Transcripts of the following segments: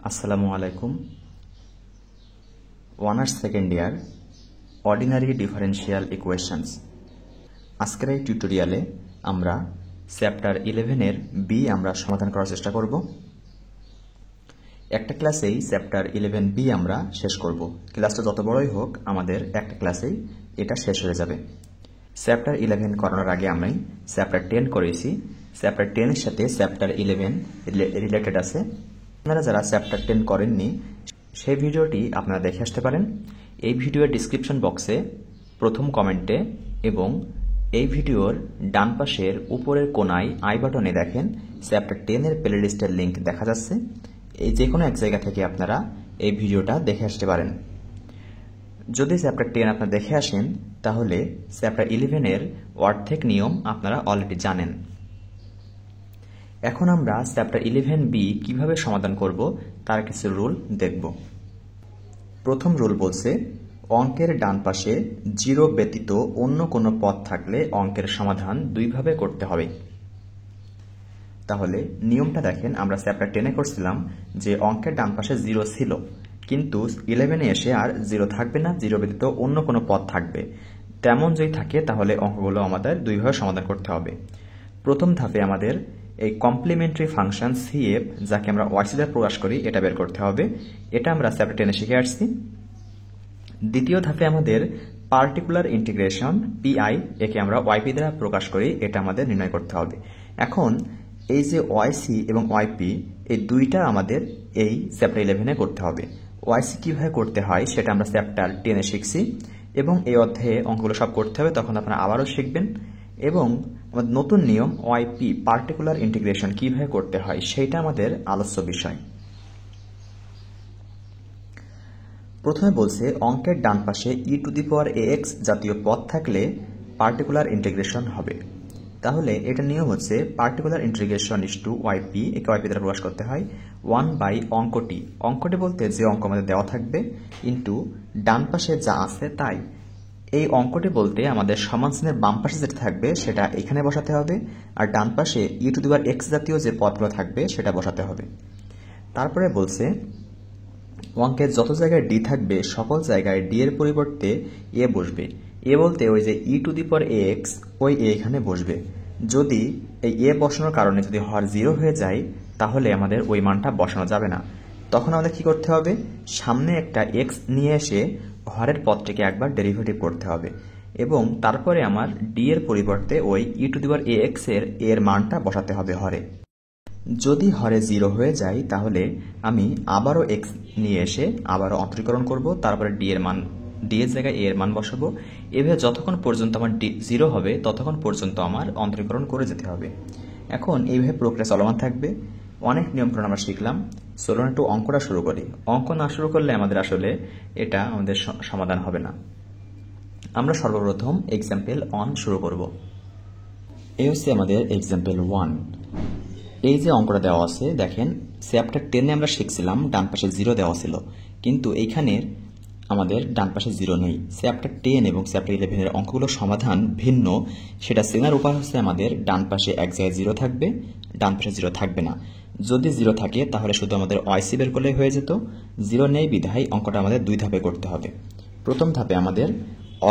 আসসালামু আলাইকুম। Honours second year ordinary differential equations. আজকের এই টিউটোরিয়ালে আমরা চ্যাপ্টার 11-এর বি আমরা সমাধান করার চেষ্টা করব। একটা ক্লাসেই চ্যাপ্টার 11 বি আমরা শেষ করব। ক্লাসটা যত বড়ই হোক আমাদের একটা ক্লাসেই এটা শেষ হয়ে যাবে। চ্যাপ্টার 11 করানোর আগে আমি চ্যাপ্টার 10 করেছি। চ্যাপ্টার 10-এর সাথে চ্যাপ্টার 11 রিলেটেড আছে। আপনারা যারা চ্যাপ্টার 10 করেননি সেই ভিডিওটি আপনারা দেখে আসতে পারেন। এই ভিডিওর ডিসক্রিপশন বক্সে প্রথম কমেন্টে এবং এই ভিডিওর ডান পাশের উপরের কোনায় আই বাটনে দেখেন চ্যাপ্টার 10-এর প্লেলিস্টের লিঙ্ক দেখা যাচ্ছে। এই যে কোনো এক জায়গা থেকে আপনারা এই ভিডিওটা দেখে আসতে পারেন। যদি চ্যাপ্টার 10 আপনারা দেখে আসেন তাহলে চ্যাপ্টার 11-এর অর্ধেক নিয়ম আপনারা অলরেডি জানেন। এখন আমরা চ্যাপ্টার 11B কিভাবে সমাধান করব তার কিছু রুল দেখব। প্রথম রুল বলছে অঙ্কের ডান পাশে 0 ব্যতীত অন্য কোনো পদ থাকলে অঙ্কের সমাধান দুইভাবে করতে হবে। তাহলে নিয়মটা দেখেন, আমরা চ্যাপ্টার 10-এ করছিলাম যে অঙ্কের ডান পাশে 0 ছিল, কিন্তু 11-এ এসে আর 0 থাকবে না, 0 ব্যতীত অন্য কোনো পদ থাকবে। তেমন যদি থাকে তাহলে অঙ্কগুলো আমাদের দুইভাবে সমাধান করতে হবে। প্রথম ধাপে আমাদের এই কমপ্লিমেন্টারি ফাংশন সিএফ, যাকে আমরা ওয়াইসি দ্বারা প্রকাশ করি, এটা বের করতে হবে। এটা আমরা চ্যাপ্টার 10-এ শিখে আসছি। দ্বিতীয় ধাপে আমাদের পার্টিকুলার ইন্টিগ্রেশন পিআই, একে আমরা ওয়াইপি দ্বারা প্রকাশ করি, এটা আমাদের নির্ণয় করতে হবে। এখন এই যে ওয়াইসি এবং ওয়াইপি, এই দুইটা আমাদের এই চ্যাপ্টার 11-এ করতে হবে। ওয়াইসি কিভাবে করতে হয় সেটা আমরা চ্যাপ্টার 10-এ শিখছি এবং এই অধ্যায়ে অঙ্কগুলো সব করতে হবে, তখন আপনারা আবারও শিখবেন। এবং আমাদের নতুন নিয়ম ওয়াইপি পার্টিকুলার ইন্টিগ্রেশন কিভাবে করতে হয় সেইটা আমাদের আলোচ্য বিষয়। প্রথমে বলছে অঙ্কের ডান পাশে e⁴ax জাতীয় পদ থাকলে পার্টিকুলার ইন্টিগ্রেশন হবে। তাহলে এটা নিয়ম হচ্ছে particular integration is to YP, একে ওয়াইপি দ্বারা প্রকাশ করতে হয় 1/অঙ্কটি। অঙ্কটি বলতে যে অঙ্ক আমাদের দেওয়া থাকবে ইন্টু ডান পাশে যা আছে তাই। এই অঙ্কটি বলতে আমাদের সমান চিহ্নের বাম পাশে যেটা থাকবে সেটা এখানে বসাতে হবে, আর ডান পাশে e⁴x জাতীয় যে পদগুলো থাকবে সেটা বসাতে হবে। তারপরে বলছে অঙ্কের যত জায়গায় ডি থাকবে সকল জায়গায় ডি এর পরিবর্তে এ বসবে। এ বলতে ওই যে e⁴ax, ওই এ এখানে বসবে। যদি এই এ বসানোর কারণে যদি হর 0 হয়ে যায় তাহলে আমাদের ওই মানটা বসানো যাবে না। তখন আমাদের কি করতে হবে, সামনে একটা x নিয়ে এসে হরের পদটিকে একবার ডেরিভেটিভ করতে হবে এবং তারপরে আমার ডি এর পরিবর্তে ওই e⁴ax এর মানটা বসাতে হবে হরে। যদি হরে 0 হয়ে যায় তাহলে আমি আবারও x নিয়ে এসে আবারও অন্তরীকরণ করব, তারপরে ডি এর জায়গায় এর মান বসাবো। এভাবে যতক্ষণ পর্যন্ত আমার ডি 0 হবে ততক্ষণ পর্যন্ত আমার অন্তরীকরণ করে যেতে হবে। এখন এইভাবে প্রক্রিয়া চলমান থাকবে। অনেক নিয়মকানুন আমরা শিখলাম। চলুন একটু অঙ্কটা শুরু করি। অঙ্ক না শুরু করলে আমাদের আসলে এটা আমাদের সমাধান হবে না। আমরা সর্বপ্রথম এক্সাম্পল 1 শুরু করব। এই হচ্ছে আমাদের এক্সাম্পল 1। এই যে অঙ্কটা দেওয়া আছে দেখেন, চ্যাপ্টার 10-এ আমরা শিখছিলাম ডান পাশে 0 দেওয়া ছিল, কিন্তু এইখানে আমাদের ডান পাশে 0 নেই। চ্যাপ্টার 10 এবং চ্যাপ্টার 11-এর অঙ্কগুলোর সমাধান ভিন্ন। সেটা চেনার উপায় হচ্ছে আমাদের ডান পাশে এক জায়গায় 0 থাকবে, ডান পাশে 0 থাকবে না। যদি 0 থাকে তাহলে শুধু আমাদের ওয়াইসি বের করলে হয়ে যেত। 0 নেই বিধায় অঙ্কটা আমাদের দুই ধাপে করতে হবে। প্রথম ধাপে আমাদের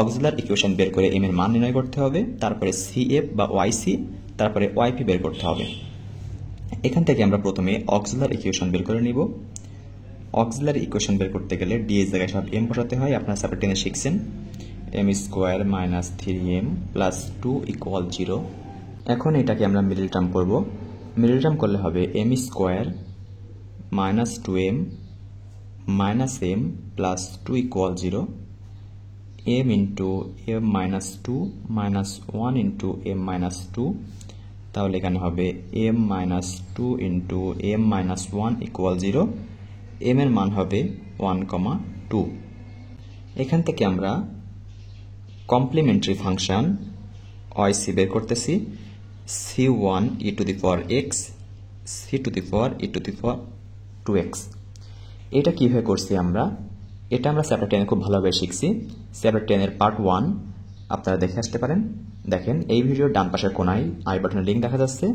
অক্সিলার ইকুয়েশন বের করে এম এর মান নির্ণয় করতে হবে, তারপরে সিএফ বা ওয়াইসি, তারপরে ওয়াইপি বের করতে হবে। এখান থেকে আমরা প্রথমে অক্সিলার ইকুয়েশন বের করে নিব। অক্সিলার ইকুয়েশন বের করতে গেলে ডি এর জায়গায় সব এম বসাতে হয়। আপনারা চ্যাপ্টার 10-এ শিখছেন m² - 3m + 2 = 0। এখন এটাকে আমরা মিডল টার্ম করব। মিডল টার্ম করলে হবে m² - 2m - m + 2 = 0, m × m - 2 - 1 × m - 2। তাহলে এখানে হবে m - 2 × m - 1 = 0। m এর মান হবে 1,2। এখান থেকে আমরা কমপ্লিমেন্টারি ফাংশন ওয়াইসি বের করতেছি c1 e⁴x c⁴e⁴2x। এটা কিভাবে করছি আমরা, এটা আমরা চ্যাপ্টার 10-এ খুব ভালোভাবে শিখছি। চ্যাপ্টার 10-এর পার্ট 1 আপনারা দেখে আসতে পারেন। দেখেন এই ভিডিওর ডান পাশের কোনায় আই বাটনের লিঙ্ক দেখা যাচ্ছে।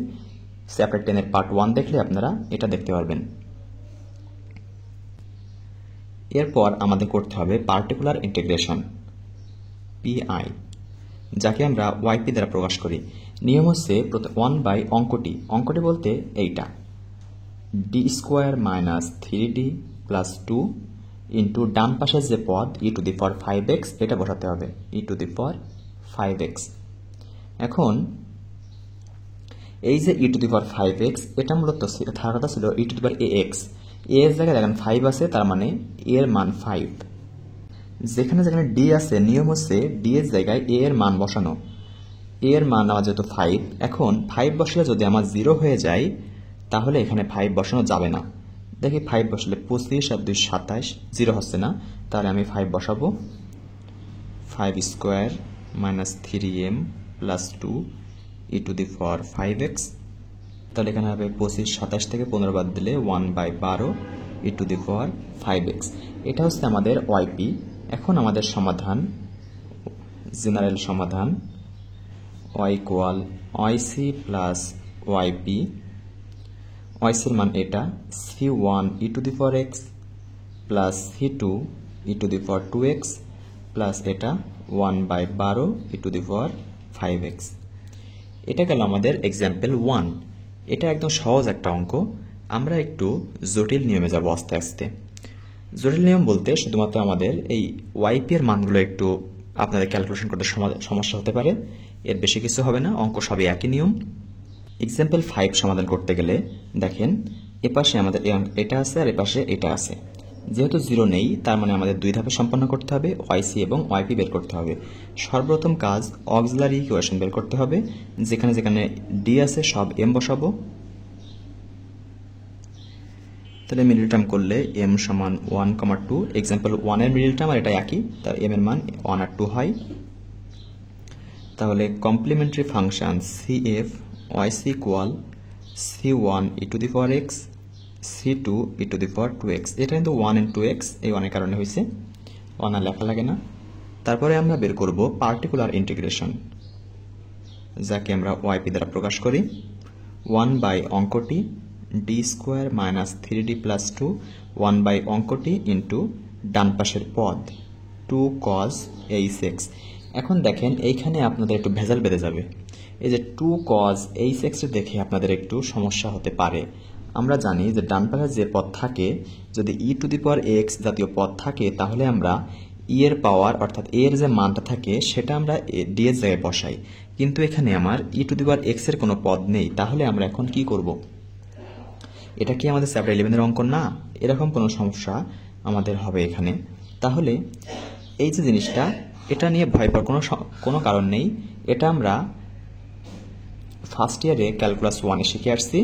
চ্যাপ্টার 10-এর পার্ট 1 দেখলে আপনারা এটা দেখতে পারবেন। এরপর আমাদের করতে হবে পার্টিকুলার ইন্টিগ্রেশন পিআই, যাকে আমরা ওয়াইপি দ্বারা প্রকাশ করি। নিয়ম হচ্ছে 1 বাই অঙ্কটি বলতে এইটা D square minus 3d plus 2 into ডান পাশের যে পদ E to the power 5x, এটা বসাতে হবে ই টু দি পাওয়ার 5x। এখন এই যে ই টু দি পাওয়ার 5x, এটা মূলত থাকার কথা ছিল ই টু দি পাওয়ার ax, এর জায়গায় দেখেন 5 আছে, তার মানে এর মান 5। যেখানে যেখানে ডি আছে, নিয়ম হচ্ছে ডি এর জায়গায় এ এর মান বসানো। এ এর মান আমার যেহেতু 5, এখন 5 বসলে যদি আমার 0 হয়ে যায়, তাহলে এখানে 5 বসানো যাবে না। দেখি 5 বসলে 25 আর 2 27, 0 হচ্ছে না, তাহলে আমি 5 বসাবো। 5 square minus 3m plus 2 E to the power 5x, তাহলে এখানে হবে 25, 27 থেকে 15 বাদ দিলে 1/12 ই টু দি পাওয়ার 5x। এটা হচ্ছে আমাদের ওয়াইপি। এখন আমাদের সমাধান, জেনারেল সমাধান y equal yc plus yp। yc এর মান এটা c1 E to the power x plus c2 E to the power 2x plus এটা 1/12 ই টু দি পাওয়ার 5x। এটা গেল আমাদের এক্সাম্পল 1। এটা একদম সহজ একটা অঙ্ক। আমরা একটু জটিল নিয়মে যাব আস্তে আস্তে। জটিল নিয়ম বলতে শুধুমাত্র আমাদের এই ওয়াইপি এর মানগুলো একটু আপনাদের ক্যালকুলেশন করতে সমস্যা হতে পারে, এর বেশি কিছু হবে না, অঙ্ক সবই একই নিয়ম। এক্সাম্পল 5 সমাধান করতে গেলে দেখেন এপাশে আমাদের এটা আছে আর এপাশে এটা আছে। যেহেতু 0 নেই, তার মানে আমাদের 2 ধাপে সম্পন্ন করতে হবে, ওয়াইসি এবং ওয়াইপি বের করতে হবে। সর্বপ্রথম কাজ অক্সিলারি ইকুয়েশন বের করতে হবে। যেখানে যেখানে ডি আছে সব এম বসাবো। তাহলে মিডল টার্ম করলে m সমান 1,2, এক্সাম্পল 1 এর মিডল টার্ম আর এটা একই, তার m এর মান 1 আর 2 হয়। তাহলে complementary function cf yc equal c1 E to the power x c2 E to the power 2x। এটা কিন্তু 1 and 2x, এই 1 এর কারণে হয়েছে, 1 আর লেখা লাগে না। তারপরে আমরা বের করব পার্টিকুলার ইন্টিগ্রেশন, যাকে আমরা ওয়াইপি দ্বারা প্রকাশ করি। 1 বাই অঙ্কটি D square minus 3d plus 2, 1 by অঙ্কটি ইন্টু ডান পাশের পদ 2 cos h(x). এখন দেখেন এইখানে আপনাদের একটু ভেজাল বেড়ে যাবে। এই যে 2 cos h(x) দেখে আপনাদের একটু সমস্যা হতে পারে। আমরা জানি যে ডান পাশে যে পদ থাকে, যদি ই টু দি পাওয়ার x জাতীয় পদ থাকে, তাহলে আমরা ই এর পাওয়ার অর্থাৎ এ এর যে মানটা থাকে সেটা আমরা ডি এর জায়গায় বসাই। কিন্তু এখানে আমার ই টু দি পাওয়ার x এর কোনো পদ নেই, তাহলে আমরা এখন কি করব? এটা কি আমাদের চ্যাপ্টার 11 এর অঙ্ক না? এরকম কোনো সমস্যা আমাদের হবে এখানে। তাহলে এই যে জিনিসটা, এটা নিয়ে ভয় পাওয়ার কোনো কারণ নেই। এটা আমরা ফার্স্ট ইয়ারে ক্যালকুলাস 1 এ শিখে আসছি।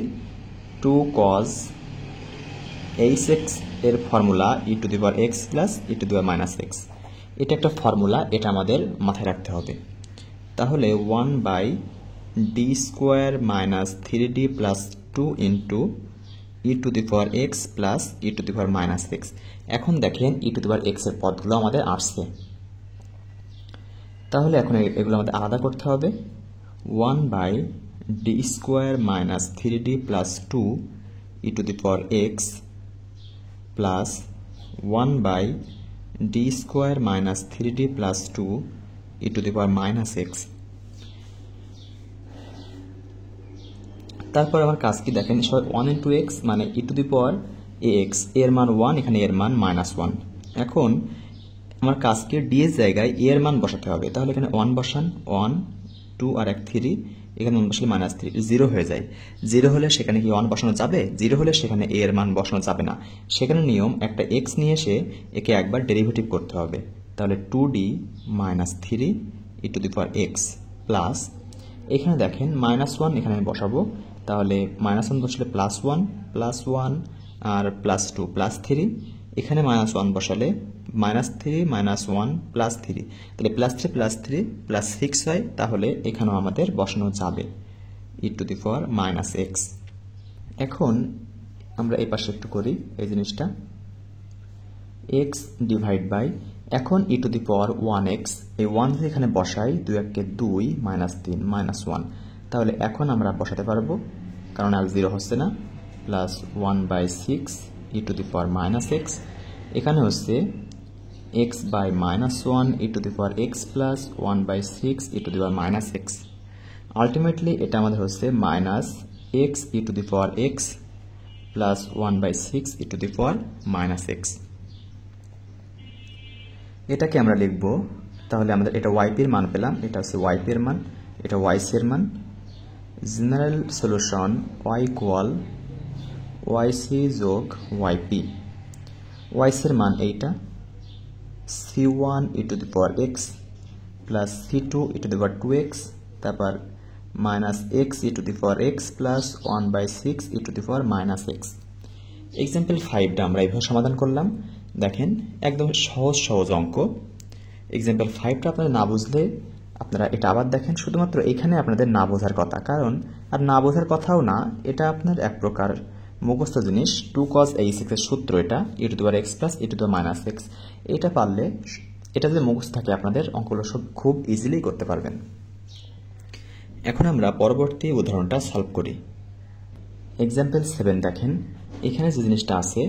2 cos h(x) এর formula E to the power x plus E to the power minus x। এটা একটা ফর্মুলা, এটা আমাদের মাথায় রাখতে হবে। তাহলে 1 by D square minus 3d plus 2 into E to the power x plus E to the power minus x। এখন দেখেন ই টু দি পাওয়ার x এর পদগুলো আমাদের আসছে, তাহলে এখন এগুলো আমাদের আলাদা করতে হবে। 1 by D square minus 3d plus 2 E to the power x plus 1 by D square minus 3d plus 2 E to the power minus x। তারপর আমার কাজ কি দেখেন, 1 ইন্টু x মানে ই টু দি পাওয়ার ax, এর মান 1, এখানে এর মান -1। এখন আমার কাজ কি, ডি এর জায়গায় এ এর মান বসাতে হবে। তাহলে এখানে 1 বসান, 1 2 আর 1 3, এখানে 1 বসালে -3, 0 হয়ে যায়। 0 হলে সেখানে কি 1 বসানো যাবে? 0 হলে সেখানে এ এর মান বসানো যাবে না। সেখানে নিয়ম, একটা x নিয়ে এসে একে একবার ডেরিভেটিভ করতে হবে। তাহলে 2d - 3 E to the power x plus, এখানে দেখেন -1 এখানে বসাবো। তাহলে -1 বসালে +1 আর +2 +3, এখানে -1 বসালে -3 -1 +3, তাহলে +3 +6 হয়। তাহলে এখানেও আমাদের বসানো যাবে ই টু দি পাওয়ার -x। এখন আমরা এই পাশে একটু করি এই জিনিসটা, x ডিভাইড বাই, এখন ই টু দি পাওয়ার 1x, এই 1 এখানে বসাই, 2 1 2 -3 -1। তাহলে এখন আমরা বসাতে পারবো, কারণ আর 0 হচ্ছে না, plus 1/6 E to the power -x। এখানে হচ্ছে x by -1 e to the power x plus 1 by 6 e to the power minus x. Ultimately এটা আমাদের হচ্ছে -x e to the power x plus 1 by 6 e to the power minus x. এটাকে আমরা লিখব, তাহলে আমাদের এটা yp এর মান পেলাম, এটা হচ্ছে yp এর মান, এটা yc এর মান। General solution y equal yc যোগ yp। yc এর মান এইটা c1 e to the power x plus c2 e to the power 2x, তারপর minus x e to the power x plus 1 by 6 e to the power minus x। Example 5টা আমরা এইভাবে সমাধান করলাম। দেখেন একদম সহজ অঙ্ক। এক্সাম্পল 5টা আপনারা না বুঝলে আপনারা এটা আবার দেখেন, শুধুমাত্র এখানে আপনাদের না বোঝার কথা, কারণ আর না বোঝার কথাও না, এটা আপনার এক প্রকার মুখস্থ জিনিস। 2 cos a6 এর সূত্র এটা, e to the power x plus e to the power minus x। এটা পারলে, এটা যদি মুখস্থ থাকে আপনাদের, অঙ্কগুলো সব খুব ইজিলি করতে পারবেন। এখন আমরা পরবর্তী উদাহরণটা সলভ করি। এক্সাম্পল 7 দেখেন, এখানে যে জিনিসটা আছে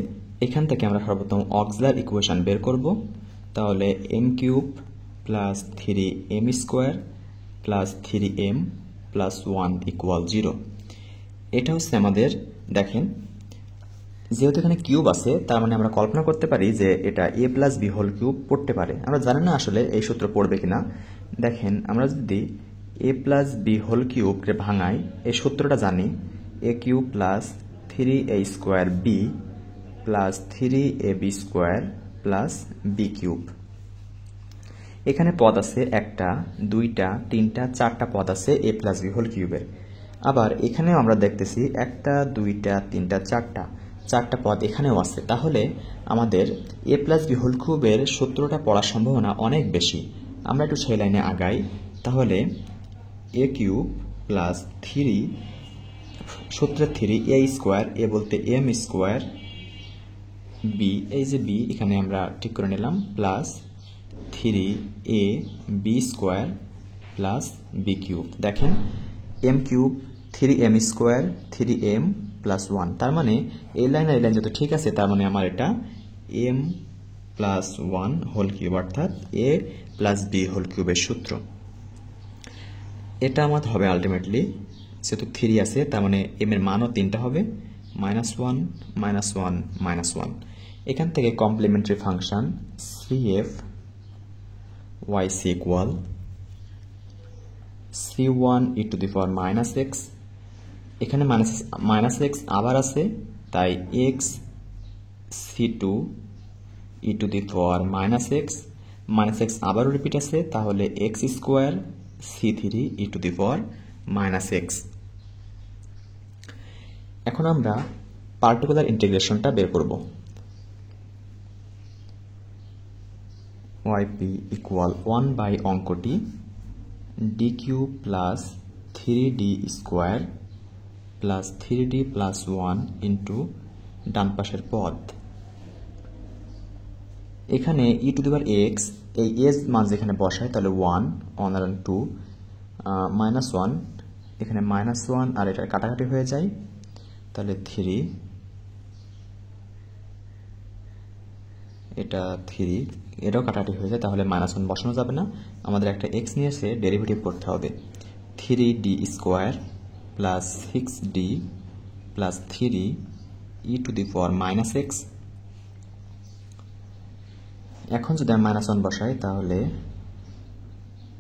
এখান থেকে আমরা সর্বপ্রথম অক্সিলারি ইকুয়েশন বের করব। তাহলে m³ plus 3m square plus 3m plus 1 equal 0। এটা হচ্ছে আমাদের, দেখেন যেহেতু এখানে কিউব আছে, তার মানে আমরা কল্পনা করতে পারি যে এটা a plus b whole cube পড়তে পারে। আমরা জানি না আসলে এই সূত্র পড়বে কিনা। দেখেন আমরা যদি a প্লাস b হোল কিউবকে ভাঙাই, এই সূত্রটা জানি, a cube plus 3a square b plus 3ab square plus b cube. এখানে পদ আছে 1টা 2টা 3টা 4টা পদ আছে a প্লাস b হোল কিউবের। আবার এখানেও আমরা দেখতেছি 1টা 2টা 3টা 4টা পদ এখানেও আছে। তাহলে আমাদের a প্লাস b হোল কিউবের সূত্রটা পড়ার সম্ভাবনা অনেক বেশি। আমরা একটু সেই লাইনে আগাই। তাহলে a কিউব প্লাস 3 সূত্রে 3a স্কোয়ার, a বলতে m স্কোয়ার, b এই যে b এখানে আমরা ঠিক করে নিলাম, plus 3ab square plus b cube. দেখেন m cube 3m square 3m plus 1, তার মানে এই লাইন আর এই লাইন যত ঠিক আছে, তার মানে আমার এটা m প্লাস 1 হোল কিউব, অর্থাৎ a প্লাস b হোল কিউবের সূত্র। এটা আমার হবে আলটিমেটলি, যেহেতু 3 আছে তার মানে m এর মানও 3টা হবে, -1 -1 -1। এখান থেকে complimentary function cf yc equal c1 e to the power minus x। এখানে মাইনাস x আবার আছে, তাই x c2 e to the power minus x, minus x আবারও রিপিট আছে, তাহলে x square c3 e to the power minus x। এখন আমরা particular ইন্টিগ্রেশনটা বের করব। yp ইকুয়াল 1 বাই অঙ্কটি d³ plus 3d square plus 3d plus 1 into ডান পাশের পদ। এখানে e to the power x, এই এর মান যেখানে বসায় তাহলে 1 আর 2 -1, এখানে -1 আর এটা কাটাকাটি হয়ে যায়, তাহলে 3, এটা 3, এটাও কাটাকাটি হয়ে যায়, তাহলে -1 বসানো যাবে না, আমাদের একটা x নিয়ে এসে ডেরিভেটিভ করতে হবে। 3d square plus 6d plus 3 e to the power minus x। এখন যদি আমি -1 বসাই তাহলে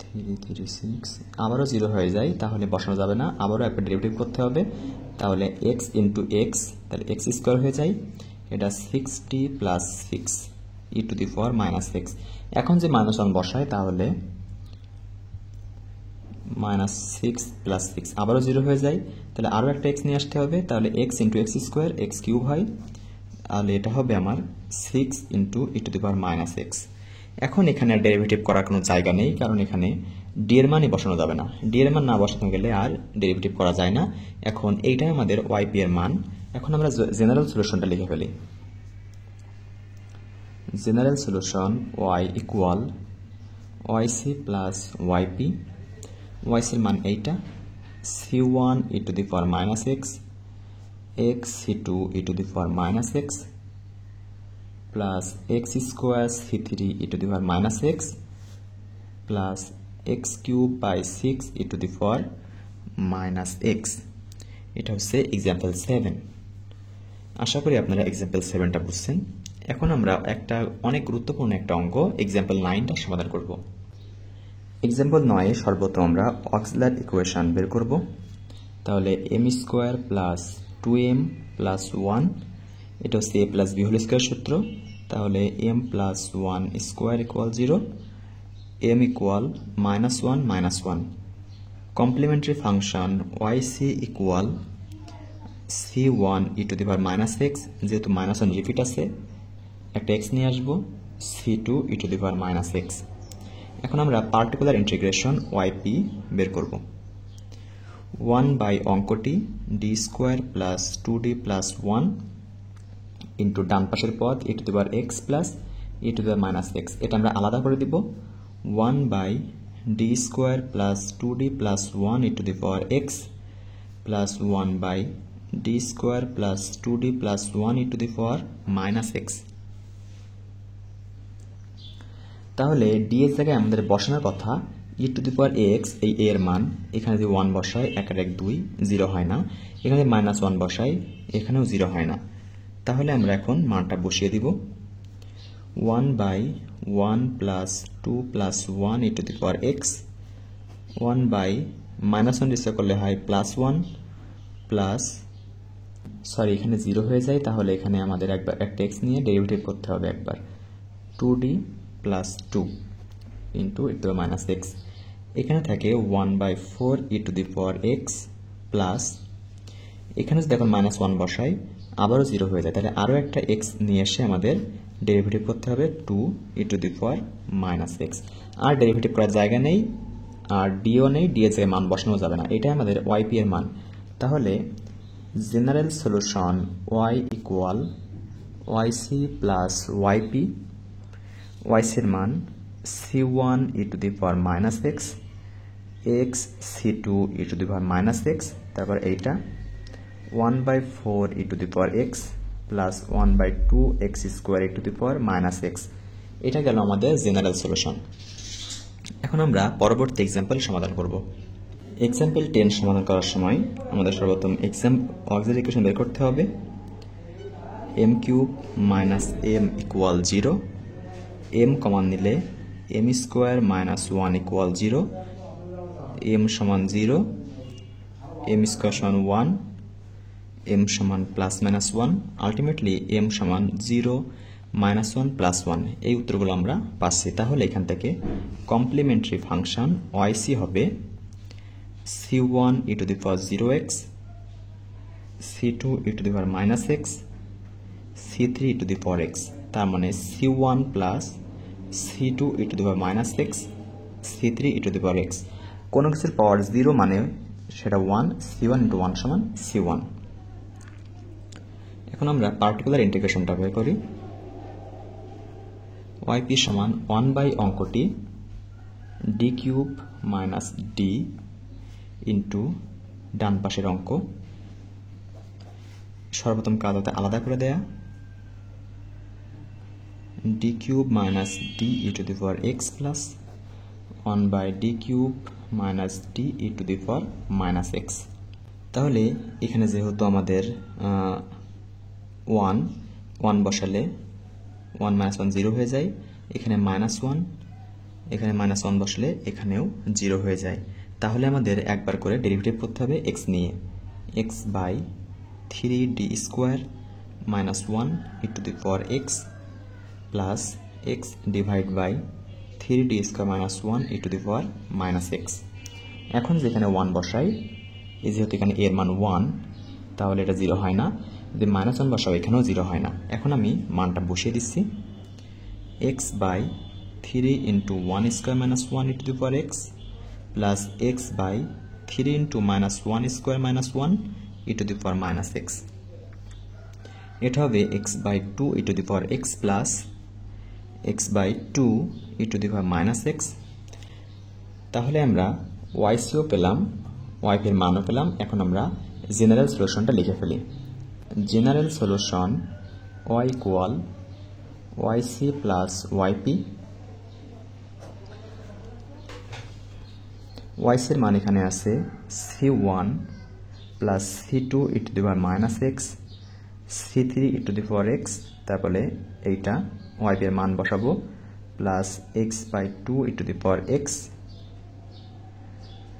3 3 6 আবারও 0 হয়ে যায়, তাহলে বসানো যাবে না, আবারও একটা ডেরিভেটিভ করতে হবে, তাহলে x ইন্টু x, তাহলে x স্কোয়ার হয়ে যায়, এটা 6d plus 6 e to the power minus x। এখন যে -1 বসায় তাহলে -6 প্লাস 6 আবারও 0 হয়ে যায়, তাহলে আরও একটা x নিয়ে আসতে হবে, তাহলে x into x square x cube হয়, তাহলে এটা হবে আমার 6 into E to the power minus x। এখন এখানে আর ডেরিভেটিভ করার কোনো জায়গা নেই, কারণ এখানে ডি এর মানই বসানো যাবে না, ডি এর মান না বসানো গেলে আর ডেরিভেটিভ করা যায় না। এখন এইটাই আমাদের yp এর মান। এখন আমরা জেনারেল সলিউশনটা লিখে ফেলি। General solution y equal yc plus yp। yc এর মান এইটা c1 e to the power minus x, x c2 e to the power minus x, plus X square C three E to the power minus X plus X cube by 6 E to the power minus X. এটা হচ্ছে example 7। আশা করি আপনারা example 7টা বুঝছেন। এখন আমরা একটা অনেক গুরুত্বপূর্ণ একটা অঙ্ক এক্সাম্পল 9টা সমাধান করব। এক্সাম্পল 9 সর্বপ্রথম আমরা অক্সিলারি ইকুয়েশন বের করব। তাহলে M square plus 2m plus 1, এটা হচ্ছে a plus B whole square সূত্র। তাহলে m plus 1 square equal 0, m equal -1 -1। Complementary function yc equal c1 E to the power minus X, যেহেতু -1 রিপিট আছে একটা এক্স নিয়ে আসবো, c2 E to the power minus X. এখন আমরা particular integration yp বের করব। 1 বাই অঙ্কটি D square plus 2d plus 1 into ডান পাশের পদ E to the power X plus E to the power minus X, এটা আমরা আলাদা করে দিব। 1 by D square plus 2d plus 1 E to the power X plus 1 by D square plus 2d plus 1 E to the power minus X. তাহলে D এর জায়গায় আমাদের বসানোর কথা ই টু দি পাওয়ার এক্স, এই এ এর মান এখানে যদি 1 বসাই 1 আর 1 2, 0 হয় না। এখানে -1 বসাই, এখানেও 0 হয় না। তাহলে আমরা এখন মানটা বসিয়ে দিব। 1 by 1 plus 2 plus 1 E to the power X, 1 by -1 discount করলে হয় প্লাস 1 প্লাস, সরি এখানে 0 হয়ে যায়, তাহলে এখানে আমাদের একবার একটা এক্স নিয়ে ডেরিভেটিভ করতে হবে একবার, 2d plus 2 into E to the minus X. এখানে থাকে 1 by 4 E to the power X plus, এখানে যদি এখন -1 বসাই আবারও 0 হয়ে যায়, তাহলে আরও একটা এক্স নিয়ে এসে আমাদের ডেরিভেটিভ করতে হবে 2 E to the power minus X. আর ডেরিভেটিভ করার জায়গা নেই, আর ডিও নেই, ডি এর জায়গায় মান বসানো যাবে না, এটাই আমাদের ওয়াইপি এর মান। তাহলে general solution y equal yc plus yp, yc এর মান c1 E to the power minus X, X c2 E to the power minus X, তারপর এইটা 1 by 4 E to the power X plus 1 by 2 X square E to the power minus X. এটা গেল আমাদের general solution. এখন আমরা পরবর্তী example সমাধান করব। এক্সাম্পল 10 সমাধান করার সময় আমাদের সর্বপ্রথম অক্সিলারি ইকুয়েশন বের করতে হবে। m cube minus m equal 0, m common নিলে m square minus 1 equal 0, m সমান 0, m স্কোয়ার সমান 1, m সমান প্লাস মাইনাস 1, আলটিমেটলি m সমান 0 -1 প্লাস 1। এই উত্তরগুলো আমরা পাচ্ছি। তাহলে এখান থেকে কমপ্লিমেন্টারি ফাংশন yc হবে c1 E to the power 0x, c2 E to the power minus X, c3 E to the power x. তার মানে c1 plus c2 E to the power minus X, c3 E to the power x. কোনো কিছুর পাওয়ার 0 মানে সেটা 1, c1 into 1 সমান c1। এখন আমরা particular ইন্টিগ্রেশনটা বের করি। yp সমান 1 বাই অঙ্কটি D cube minus D into ডান পাশের অঙ্ক, সর্বপ্রথম কাজ হতে আলাদা করে দেয়া, D cube minus D E to the power X plus 1 by D cube minus D E to the power minus X. তাহলে এখানে যেহেতু আমাদের 1 বসালে 1 -1 0 হয়ে যায়, এখানে -1, এখানে -1 বসলে এখানেও 0 হয়ে যায়। তাহলে আমাদের একবার করে ডেরিভেটিভ করতে হবে x নিয়ে, x by 3d square minus 1 E to the power x plus x divide by 3d square minus 1 E to the power minus X. এখন যেখানে 1 বসাই, যেহেতু এখানে এর মান 1, তাহলে এটা 0 হয় না। যদি -1 বসাও এখানেও 0 হয় না। এখন আমি মানটা বসিয়ে দিচ্ছি, x by 3 into 1 square minus 1 E to the power X plus x by 3 into minus 1 square minus 1 E to the power minus X. এটা হবে x by 2 E to the power X plus x by 2 E to the power minus X. তাহলে আমরা ycও পেলাম, yp এর মানও পেলাম। এখন আমরা জেনারেল সলিউশনটা লিখে ফেলি। General solution y equal yc plus yp, yc এর মান এখানে আছে c1 plus c2 e to the power minus X, c3 e to the power X, তারপরে এইটা yp এর মান বসাবো plus X by 2 e to the power X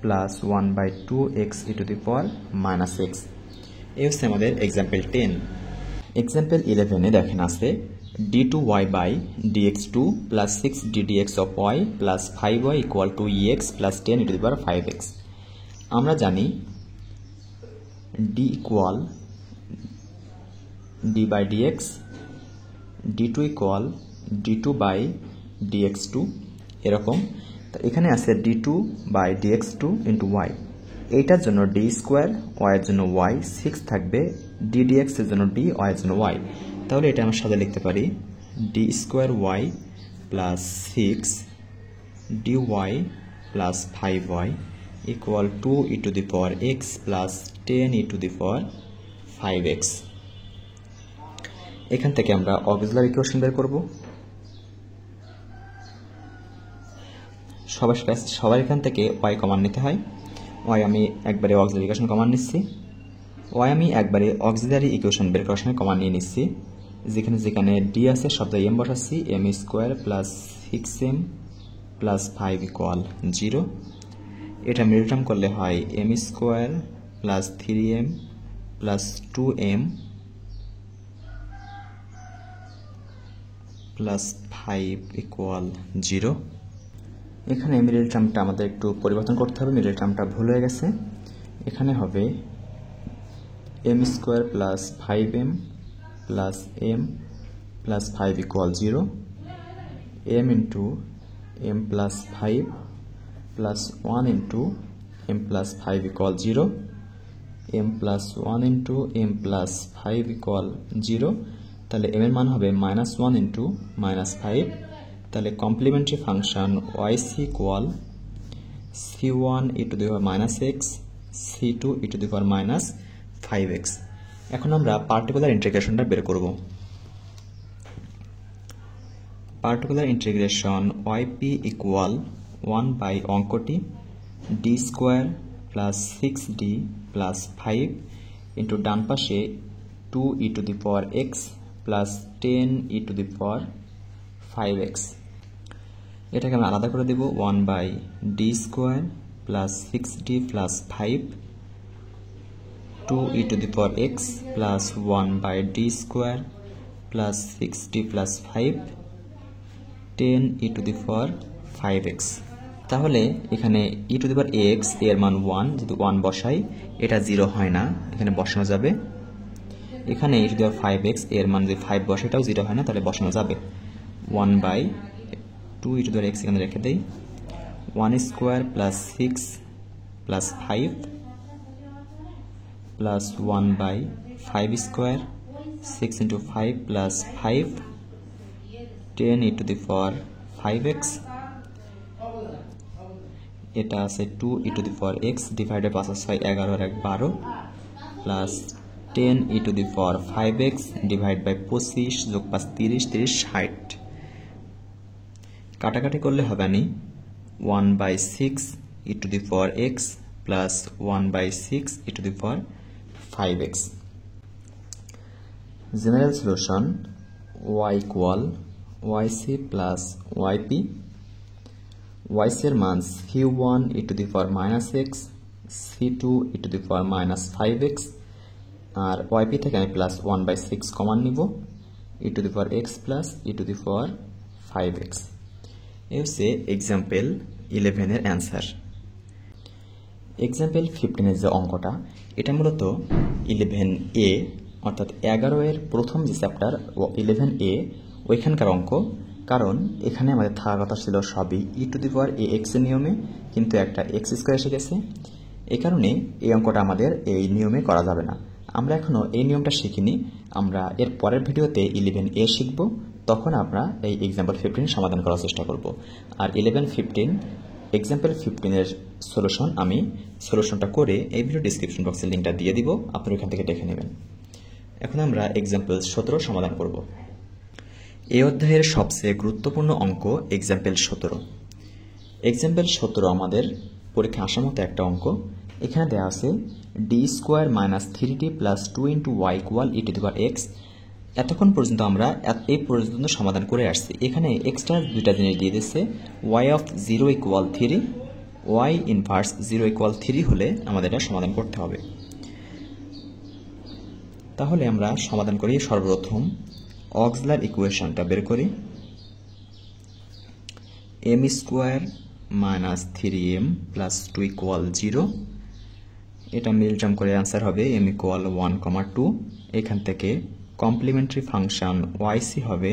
plus 1 by 2 X e to the power minus X. এই হচ্ছে আমাদের example 10। Example 11-এ দেখেন আছে d2y by dx2 plus 6 ddx of y plus 5y equal to ex plus 10 e to the power 5x। আমরা জানি d equal d by dx, d2 equal d2 by dx2 এরকম। তো এখানে আছে d2 by dx2 into y, এইটার জন্য d square, y এর জন্য y, 6 থাকবে d dx এর জন্য d, y এর জন্য y। তাহলে এটা আমরা সাথে লিখতে পারি d square y plus 6 dy plus 5y equal 2 e to the power x plus 10 e to the power 5x। এখান থেকে আমরা অক্সিলারি ইকুয়েশন বের করব। সবার এখান থেকে y কমন নিতে হয়। y আমি একবারে অক্সিলারি ইকুয়েশন কমন নিচ্ছি, y আমি একবারে অক্সিলারি ইকুয়েশন বের করার সময় কমন নিয়ে নিচ্ছি। যেখানে যেখানে d আছে সব জায়গায় m বসাচ্ছি, m square plus 6m plus 5 equal 0। এটা মিডল টার্ম করলে হয় m square plus 3m plus 2m plus 5 equal 0। এখানে মিডল টার্মটা আমাদের একটু পরিবর্তন করতে হবে, মিডল টার্মটা ভুল হয়ে গেছে। এখানে হবে m square plus 5m plus m plus 5 equal 0, m into m plus 5 plus 1 into m plus 5 equal 0, m plus 1 into m plus 5 equal 0। তাহলে m এর মান হবে -1 ইন্টু -5। তাহলে complementary function yc equal c1 e to the power minus X, c2 e to the power minus 5x। এখন আমরা particular ইন্টিগ্রেশনটা বের করব। Particular integration yp equal 1 by অঙ্কটি d square plus 6d plus 5 into ডান পাশে 2 e to the power x plus 10 e to the power 5x। এটাকে আমরা আলাদা করে দেব 1 by d square plus 6d plus 5 2 e to the power x plus 1 by d square plus 6d plus 5 10 e to the power 5x। তাহলে এখানে e to the power x এর মান 1, যদি 1 বসাই এটা 0 হয় না, এখানে বসানো যাবে। এখানে e to the power 5x এর মান যদি 5 বসে এটাও 0 হয় না, তাহলে বসানো যাবে। 1 by 2 e to the power x এখানে রেখে দেই, 1 square plus 6 plus 5 plus 1 by 5 square 6 into 5 plus 5 10 e to the power 5x। এটা আছে 2 e to the power x divided 5 আর 6 11 আর 1 12 plus 10 e to the power 5x divide by 25 যোগ 5 30 30 60। কাটাকাটি করলে হবে নি 1 by 6 e to the power x plus 1 by 6 e to the power 5x। General solution y equal yc plus yp। yc এর মান c1 e to the power minus x, c2 e to the power minus 5x, আর yp থেকে আমি plus 1 by 6 common নিব, e to the power x plus e to the power 5x। এই হচ্ছে example 11 এর answer. Example 15 এর যে অঙ্কটা, এটা মূলত 11a অর্থাৎ 11 এর প্রথম যে চ্যাপ্টার 11a ওইখানকার অঙ্ক। কারণ এখানে আমাদের থাকার কথা ছিল সবই e to the power ax এর নিয়মে, কিন্তু একটা x স্কয়ার এসে গেছে। এই কারণে এই অঙ্কটা আমাদের এই নিয়মে করা যাবে না। আমরা এখনো এই নিয়মটা শিখিনি, আমরা এর পরের ভিডিওতে 11a শিখব, তখন আমরা এই এক্সাম্পল 15 সমাধান করার চেষ্টা করব। আর 11-15 এক্সাম্পল 15 এর সলিউশন আমি সলিউশনটা করে এই ভিডিও ডেসক্রিপশন বক্সে লিঙ্কটা দিয়ে দিব, আপনারা এখান থেকে দেখে নেবেন। এখন আমরা এক্সাম্পল 17 সমাধান করব। এই অধ্যায়ের সবচেয়ে গুরুত্বপূর্ণ অঙ্ক এক্সাম্পল 17। এক্সাম্পল 17 আমাদের পরীক্ষা আসার মতো একটা অঙ্ক। এখানে দেওয়া আছে d² - 3d + 2 × y = e⁻x। এতক্ষণ পর্যন্ত আমরা এই পর্যন্ত সমাধান করে আসছি। এখানে এক্সট্রা দুইটা জিনিস দিয়ে দিচ্ছে, y of 0 = 3, y ইনভার্স 0 = 3 হলে আমাদের এটা সমাধান করতে হবে। তাহলে আমরা সমাধান করি। সর্বপ্রথম অক্সিলারি ইকুয়েশনটা বের করি। m² - 3m + 2 = 0। এটা মিল টার্ম করে आंसर হবে m = 1, 2। এখান থেকে কমপ্লিমেন্টারি ফাংশন yc হবে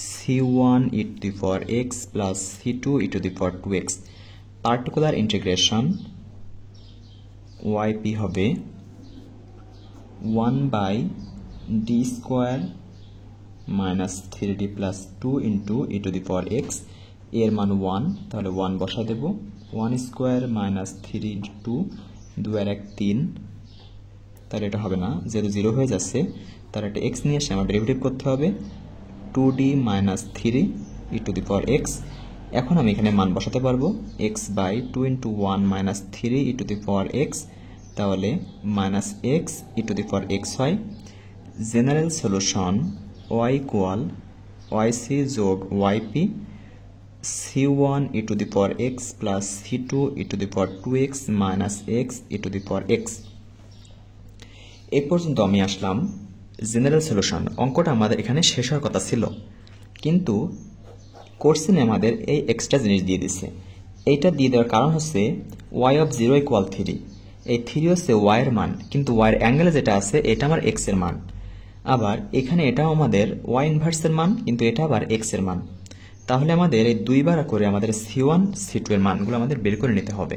c1 e⁻x + c2 e⁻2x। Particular integration yp হবে 1/d² - 3d + 2 × e⁻x। এর মান 1, তাহলে 1 বসাই দেব। 1² - 3 × 2, 2 আর 1 3, তাহলে এটা হবে না, যেহেতু 0 হয়ে যাচ্ছে। তাহলে একটা x নিয়ে এসে আমার ডেরিভেটিভ করতে হবে 2d - 3 e⁻x। এখন আমি এখানে মান বসাতে পারবো x/2 × 1 - 3 e⁻x, তাহলে -x e⁻x হয়। General solution y = yc + yp c1 e⁻x + c2 e⁻2x - x e⁻x। এই পর্যন্ত আমি আসলাম জেনারেল সলিউশন। অঙ্কটা আমাদের এখানে শেষ হওয়ার কথা ছিল, কিন্তু কোশ্চেনে আমাদের এই এক্সট্রা জিনিস দিয়ে দিচ্ছে। এইটা দিয়ে দেওয়ার কারণ হচ্ছে y of 0 = 3। এই 3 হচ্ছে y এর মান, কিন্তু y এর অ্যাঙ্গেলে যেটা আছে এটা আমার x এর মান। আবার এখানে এটাও আমাদের y ইনভার্সের মান, কিন্তু এটা আবার x এর মান। তাহলে আমাদের এই দুইবার করে আমাদের c1 c2 এর মানগুলো আমাদের বের করে নিতে হবে।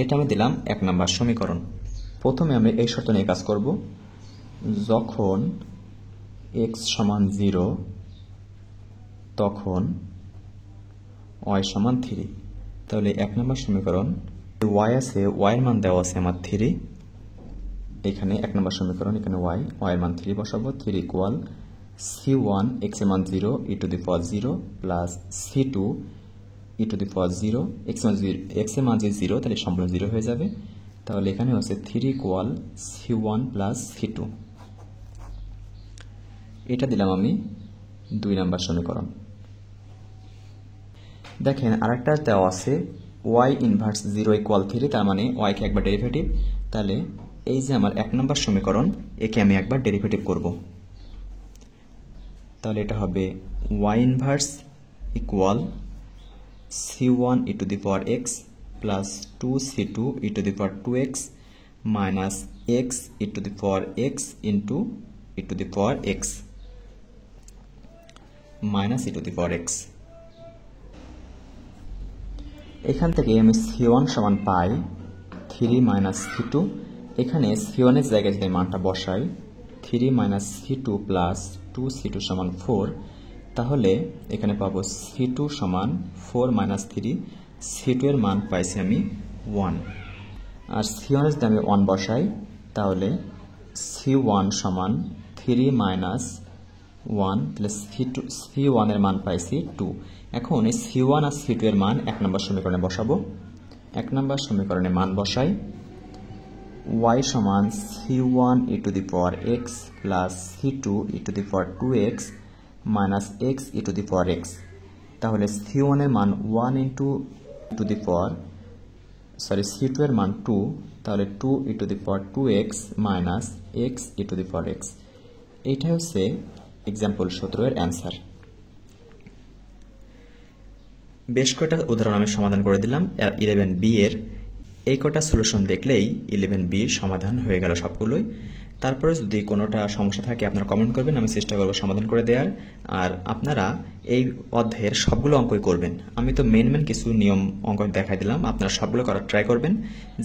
এটা আমি দিলাম 1 নম্বর সমীকরণ। প্রথমে আমি এই শর্ত নিয়ে কাজ করব, যখন x = 0 তখন y = 3। তাহলে 1 নম্বর সমীকরণ y আছে, y এর মান দেওয়া আছে আমার 3। এখানে 1 নম্বর সমীকরণ, এখানে y এর মান 3 বসাবো। 3 = c1 x এর মান 0 e⁻0 + c2 e⁻0 x এর মান যে 0, তাহলে সম্পূর্ণ 0 হয়ে যাবে। তাহলে এখানে হচ্ছে 3 = c1 + c2। এটা দিলাম আমি 2 নম্বর সমীকরণ। দেখেন আরেকটা দেওয়া আছে y ইনভার্স 0 = 3, তার মানে y কে একবার ডেরিভেটিভ। তাহলে এই যে আমার 1 নম্বর সমীকরণ, একে আমি একবার ডেরিভেটিভ করব। তাহলে এটা হবে y inverse = c1 e⁻x + 2c2 e⁻2x - x e⁻x e⁻x - e⁻x। এখান থেকে আমি c1 = পাই 3 - c2। এখানে c1 এর জায়গায় যদি মানটা বসাই 3 - c2 + 2c2 = 4, তাহলে এখানে পাবো c2 = 4 - 3, c2 এর মান পাইছি আমি 1। আর c1 এর যদি আমি 1 বসাই, তাহলে c1 = 3 - 1, তাহলে c1 এর মান পাইছি 2। এখন এই c1 আর c2 এর মান 1 নম্বর সমীকরণে বসাবো। 1 নম্বর সমীকরণে মান বসাই y = c1 e⁻x + c2 e⁻2x - x e⁻x। তাহলে c1 এর মান 1 c2 এর মান 2, তাহলে 2 e⁻2x - x e⁻x। এইটা হচ্ছে এক্সাম্পল 17 এর অ্যান্সার। বেশ কয়টা উদাহরণ আমি সমাধান করে দিলাম 11B এর। এই কটা সলিউশন দেখলেই 11B সমাধান হয়ে গেল সবগুলোই। তারপরে যদি কোনোটা সমস্যা থাকে আপনারা কমেন্ট করবেন, আমি চেষ্টা করব সমাধান করে দেওয়ার। আর আপনারা এই অধ্যায়ের সবগুলো অঙ্কই করবেন। আমি তো মেন কিছু নিয়ম অঙ্ক দেখাই দিলাম, আপনারা সবগুলো করার ট্রাই করবেন।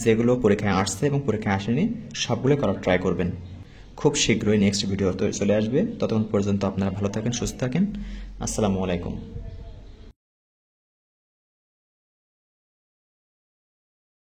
যেগুলো পরীক্ষায় আসছে এবং পরীক্ষায় আসেনি সবগুলো করার ট্রাই করবেন। খুব শীঘ্রই নেক্সট ভিডিও চলে আসবে। ততক্ষণ পর্যন্ত আপনারা ভালো থাকেন, সুস্থ থাকেন। আসসালামু আলাইকুম।